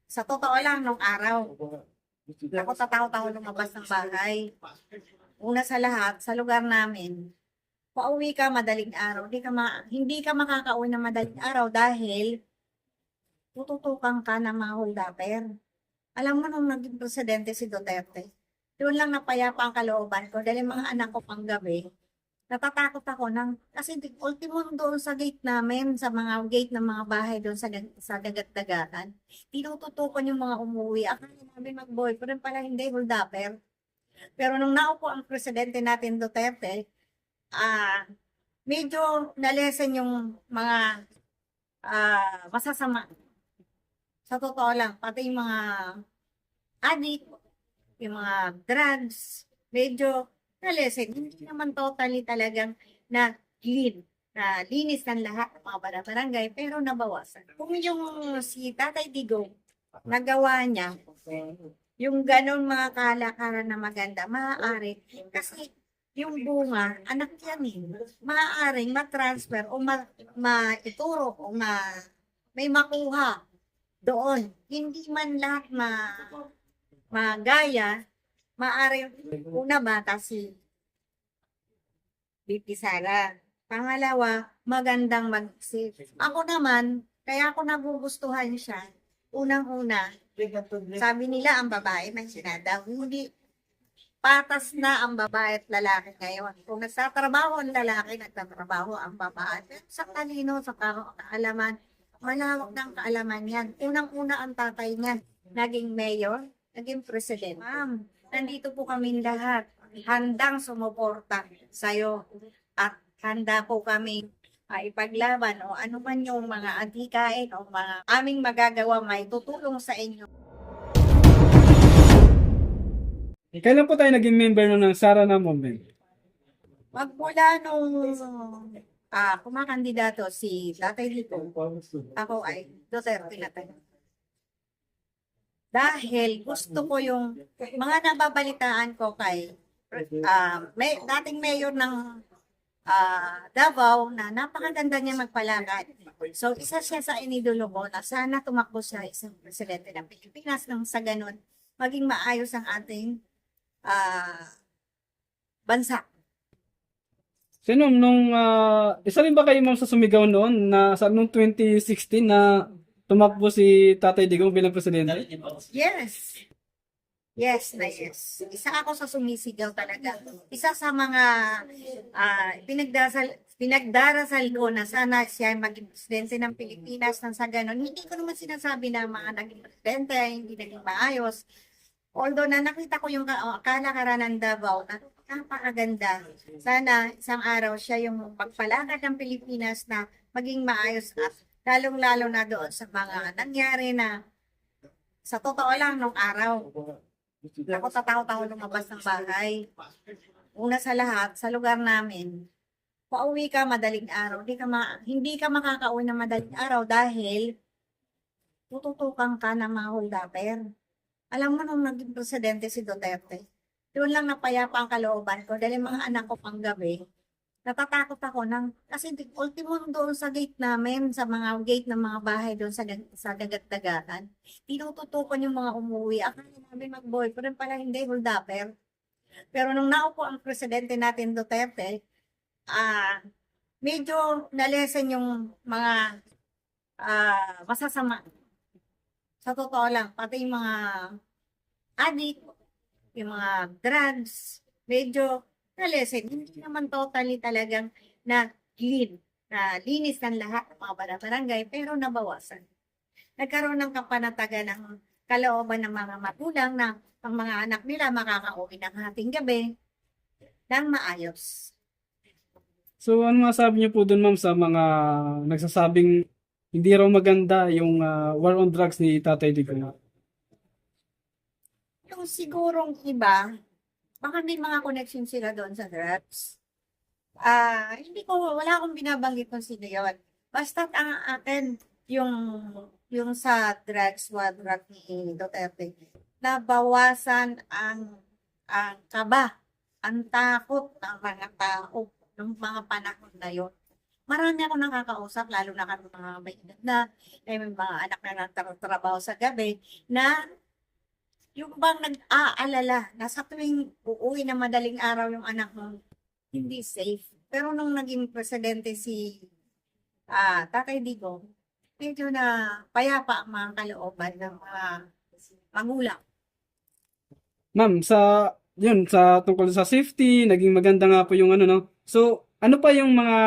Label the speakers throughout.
Speaker 1: Sa totoo lang, nung araw, ako tataho-taho lumabas ng bahay. Una sa lahat, sa lugar namin, pauwi ka madaling araw. Hindi ka makakauwi ng madaling araw dahil tututukan ka ng mga holdapper. Alam mo, nung naging presidente si Duterte, doon lang napayapa ang kalooban ko dahil yung mga anak ko pang gabi, natatakot ako kasi ultimo doon sa gate namin, sa mga gate ng mga bahay doon sa dagat-dagatan, tinututukan yung mga umuwi. Akala namin mag-boyfriend pala, hindi, holdapper. Pero nung naupo ang presidente natin Duterte, ah medyo nalesen yung mga masasama. Sa totoo lang, pati yung mga addict, yung mga drugs, medyo nalesen. Hindi naman totally talagang na clean, na linis ng lahat ng mga barangay, pero nabawasan. Kung yung si Tatay Digong, nagawa niya, yung ganun mga kalakaran na maganda, maaari. Kasi yung bunga, anak yan eh. Maaaring matransfer o maituro o may makuha doon. Hindi man lahat magaya, maaaring una bata si BP Sara. Pangalawa, magandang mag-isip. Ako naman, kaya ako nagugustuhan siya. Unang-una, sabi nila ang babae may sinadaw. Hindi patas na ang babae at lalaki ngayon. Kung nagtatrabaho ang lalaki, nagtatrabaho ang babae. Pero sa talino, sa kaalaman, malawak ng kaalaman yan. Unang-una ang tatay niyan, naging mayor, naging president. Ma'am, nandito po kami lahat, handang sumuporta sa'yo at handa po kami ipaglaban o ano man yung mga adhikain o mga aming magagawa may tutulong sa inyo.
Speaker 2: Kailan po tayo naging member ng Sarana Movement?
Speaker 1: Magmula nung kumakandidato si Tatay Lito, ako ay Duterte na tayo. Dahil gusto ko yung mga nababalitaan ko kay dating mayor ng Davao na napakaganda niya magpalakad. So isa siya sa inidolo ko na sana tumakbo siya isang presidente ng Pilipinas nang sa ganun maging maayos ang ating bansa.
Speaker 2: Sino isa rin ba kayo ma'am sa sumigaw noon na nung 2016 na tumakbo si Tatay Digong bilang presidente?
Speaker 1: Yes. Yes na yes. Isa ako sa sumisigaw talaga. Isa sa mga pinagdarasal ko na sana siya ay maging presidente ng Pilipinas nang sa ganun. Hindi ko naman sinasabi na mga naging presidente ay hindi naging maayos. Although na nakita ko yung kalakaran ng Davao na napakaganda. Sana isang araw siya yung pagpalakad ng Pilipinas na maging maayos at lalong-lalo na doon sa mga nangyari na sa totoo lang nung araw. Ako tataho-taho lumabas ng bahay. Una sa lahat, sa lugar namin, pauwi ka madaling araw. Hindi ka makakauwi ng madaling araw dahil tututukan ka ng mga holdapper. Alam mo, nung naging presidente si Duterte, doon lang napayapa ang kalooban ko dahil yung mga anak ko pang gabi, natatakot ako kasi ultimo doon sa gate namin, sa mga gate ng mga bahay doon sa dagat-dagatan, tinututukan yung mga umuwi. Akala namin mag-boyfriend pala, hindi, holdapper. Pero nung naupo ang presidente natin Duterte, medyo nalesen yung mga masasama. Sa totoo lang, pati yung mga addict, yung mga drugs, medyo nalesen. Hindi naman totally talagang na clean, na linis ng lahat ng mga barangay, pero nabawasan. Nagkaroon ng kapanatagan ng kalooban ng mga magulang na ang mga anak nila makakauwi ng hating gabi ng maayos.
Speaker 2: So ano masabi niyo po dun ma'am sa mga nagsasabing hindi raw maganda yung war on drugs ni Tatay Digong?
Speaker 1: Yung sigurong iba, baka may mga connection sila doon sa drugs. Wala akong binabanggit kung sino yun. Basta ang akin, yung sa drugs, war drug ni Duterte, nabawasan ang kaba, ang takot ng mga tao ng mga panahon na yun. marami ako nakakausap, lalo na kami mga may edad na, may mga anak na nagtatrabaho sa gabi, na yung bang nag-aalala na sa tuwing uuwi na madaling araw yung anak mo, hindi safe. Pero nung naging presidente si Tatay Digong, medyo na payapa ang mga kalooban ng mga magulang.
Speaker 2: Ma'am, sa tungkol sa safety, naging maganda nga po yung ano, no? So, ano pa yung mga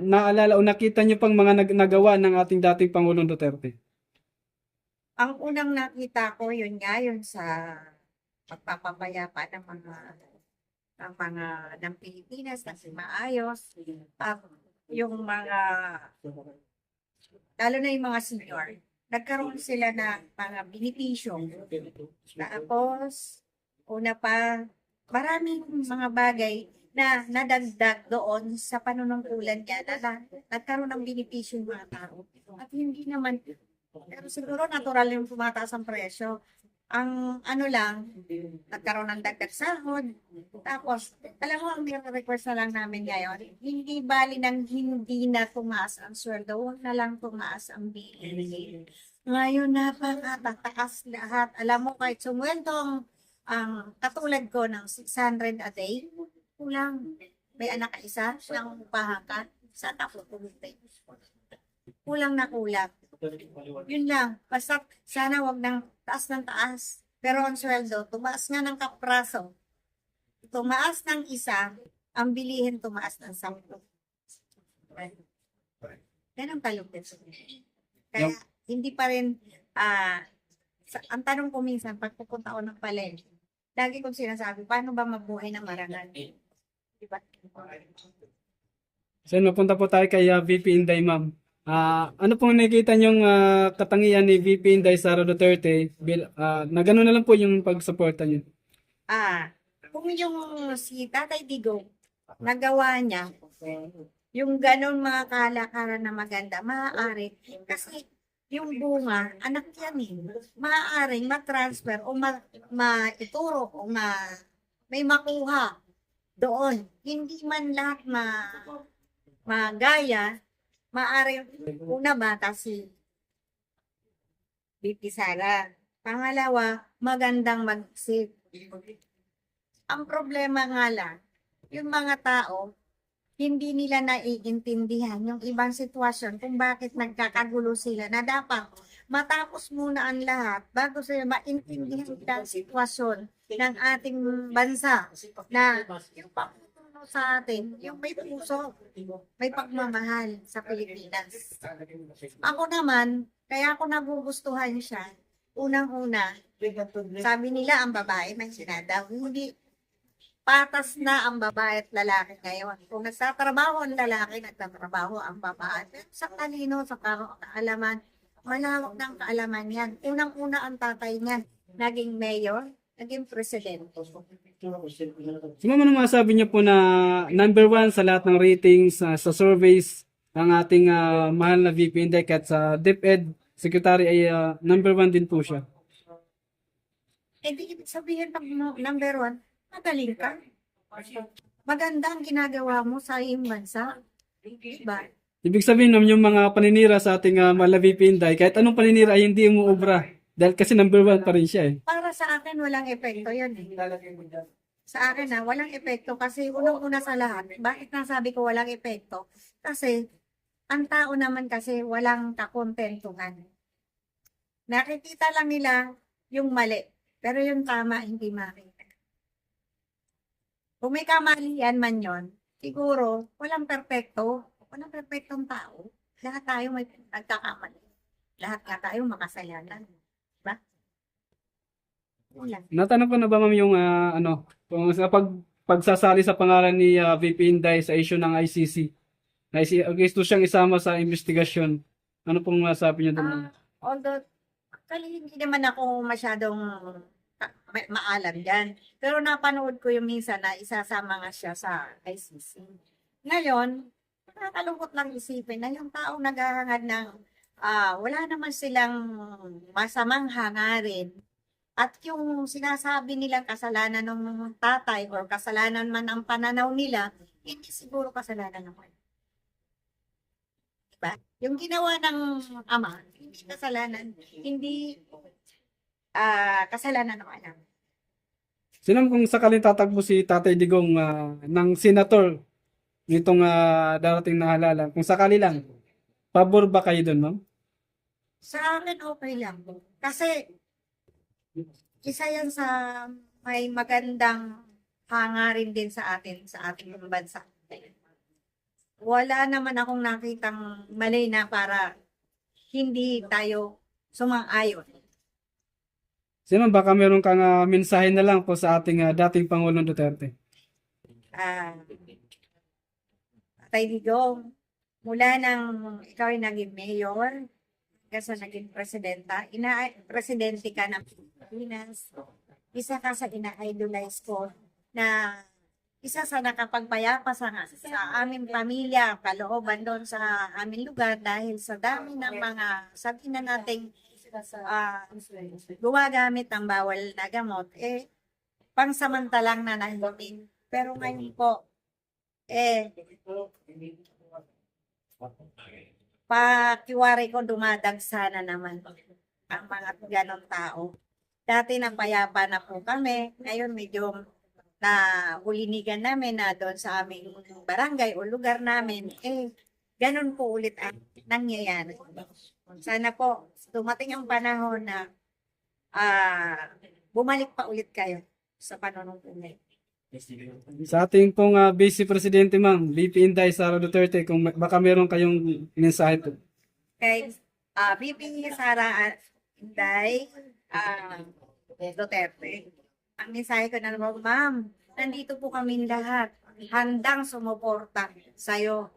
Speaker 2: naalala o nakita niyo pang mga nagawa ng ating dating Pangulong Duterte?
Speaker 1: Ang unang nakita ko, yun nga, yun sa pagpapapayapa ng mga ng Pilipinas kasi maayos. At yung mga, lalo na yung mga senior, nagkaroon sila ng mga benepisyo. Tapos, una pa, maraming mga bagay na nadagdag doon sa panunungkulan niya na nagkaroon ng benepisyo yung mga tao. At hindi naman, pero siguro natural yung tumataas ang presyo. Ang ano lang, nagkaroon ng dagdag sahod. Tapos, alam mo, ang request na lang namin ngayon, hindi bali ng hindi na tumaas ang sweldo, huwag na lang tumaas ang bilihin. Ngayon, napakatataas lahat. Alam mo, kahit sumweldo ang katulad ko ng 600 a day, kulang. May anak ka isa, ng upahan, saan ako pumunta? Kulang na kulang. Yun lang. Basta sana wag ng taas ng taas. Pero ang sweldo, tumaas nga ng kapraso. Tumaas ng isa, ang bilihin tumaas ng 10. Yan ang talupin. Kaya hindi pa rin, ang tanong ko minsan, pag pupunta ako ng palengke, lagi kong sinasabi, paano ba mabuhay ng marangal? Diba?
Speaker 2: So, napunta po tayo kay VP Inday, ma'am. Ano pong nakikita niyong katangian ni VP Inday Sara Duterte na gano'n na lang po yung pagsuporta niyo?
Speaker 1: Kung yung si Tatay Digong, nagawa niya, yung ganon mga kalakaran na maganda, maaari. Kasi yung bunga, anak yan eh. Maaaring matransfer o maituro o may makuha doon. Hindi man lahat magaya, maaaring una bata si BP Sara. Pangalawa, magandang mag-isip. Ang problema nga lang, yung mga tao, hindi nila naiintindihan yung ibang sitwasyon kung bakit nagkakagulo sila na dapat matapos muna ang lahat bago sila maintindihan ang sitwasyon ng ating bansa na yung paputuno sa atin, yung may puso, may pagmamahal sa Pilipinas. Ako naman, kaya ako nagugustuhan siya, unang-una, sabi nila ang babae may sinadaw, hindi patas na ang babae at lalaki ngayon. Kung nagtatrabaho ang lalaki, nagtatrabaho ang babae. Pero sa talino, sa kaalaman, malawak ng kaalaman yan. Unang-una ang tatay niyan, naging mayor, naging presidente.
Speaker 2: So, ma'am, ano masabi niyo po na number 1 sa lahat ng ratings sa surveys ang ating mahal na VP Inday at sa DepEd Secretary ay number 1 din po siya?
Speaker 1: Hindi ibig sabihin pag number 1, magaling ka. Maganda ang ginagawa mo sa iyong bansa. Diba?
Speaker 2: Ibig sabihin naman yung mga paninira sa ating mahal na VP Inday, kahit anong paninira ay hindi umuobra. Dahil kasi number 1 pa rin siya eh.
Speaker 1: Para sa akin, walang epekto yun. Sa akin walang epekto kasi unang-una sa lahat. Bakit nasabi ko walang epekto? Kasi ang tao naman kasi walang kakontentuhan. Nakikita lang nila yung mali. Pero yung tama, hindi makita. Kung may kamalian man yon, siguro, walang perpekto. Walang perpektong tao. Lahat tayo may nagkakamali. Lahat nga tayo makasalanan. Diba? Wala.
Speaker 2: Natanong ko na ba ma'am yung kung sa pagsasali sa pangalan ni VP Inday sa issue ng ICC? Na gusto siyang isama sa investigasyon. Ano pong masabi niyo doon?
Speaker 1: Although, actually, hindi naman ako masyadong maalam dyan. Pero napanood ko yung minsan na isasama nga siya sa ICC. Ngayon, nakakalungkot lang isipin na yung taong naghahangad ng wala naman silang masamang hangarin. At yung sinasabi nilang kasalanan ng tatay or kasalanan man ang pananaw nila, hindi siguro kasalanan naman. ba? Yung ginawa ng ama, hindi kasalanan, hindi kasalanan ng anak.
Speaker 2: Sino kung sakaling tatakbo si Tatay Digong ng senator nitong darating na halalan, kung sakali lang, pabor ba kayo doon, ma'am?
Speaker 1: Sa akin, okay lang. Kasi, isa yan sa may magandang hangarin din sa atin, sa ating bansa. Wala naman akong nakitang mali na para hindi tayo sumang-ayon.
Speaker 2: Sino baka meron kang mensahe na lang po sa ating dating Pangulong Duterte.
Speaker 1: Ah, Tatay Digong, mula nang ikaw ay naging mayor, hanggang sa naging presidente ka ng Pilipinas, isa ka sa ina-idolize ko na isa sa nakapagpayapa sa aming pamilya, kalooban doon sa aming lugar dahil sa dami ng mga sabihin na nating gumagamit ng bawal na gamot, pangsamantalang na nandun. Pero ngayon po, pakiwari ko dumadagsa na naman ang mga ganon tao. Dati nang payapa na po kami, ngayon medyo na hulinigan namin na doon sa aming barangay o lugar namin, ganon po ulit ang nangyayari. Sana po, dumating ang panahon na bumalik pa ulit kayo sa panunungkulan.
Speaker 2: Sa ating pong Vice Presidente, ma'am, VP Inday Sara Duterte, kung baka meron kayong mensahe po.
Speaker 1: Kay VP Sara Inday Duterte, ang mensahe ko na naman, ma'am, nandito po kami lahat, handang sumuporta sa'yo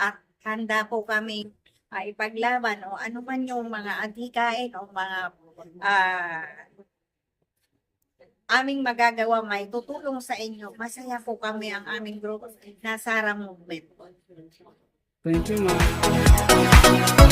Speaker 1: at handa po kami ipaglaban o ano man yung mga adhikain o mga aming magagawa may tutulong sa inyo. Masaya po kami ang aming group na Sara Movement.
Speaker 2: Thank you, ma'am.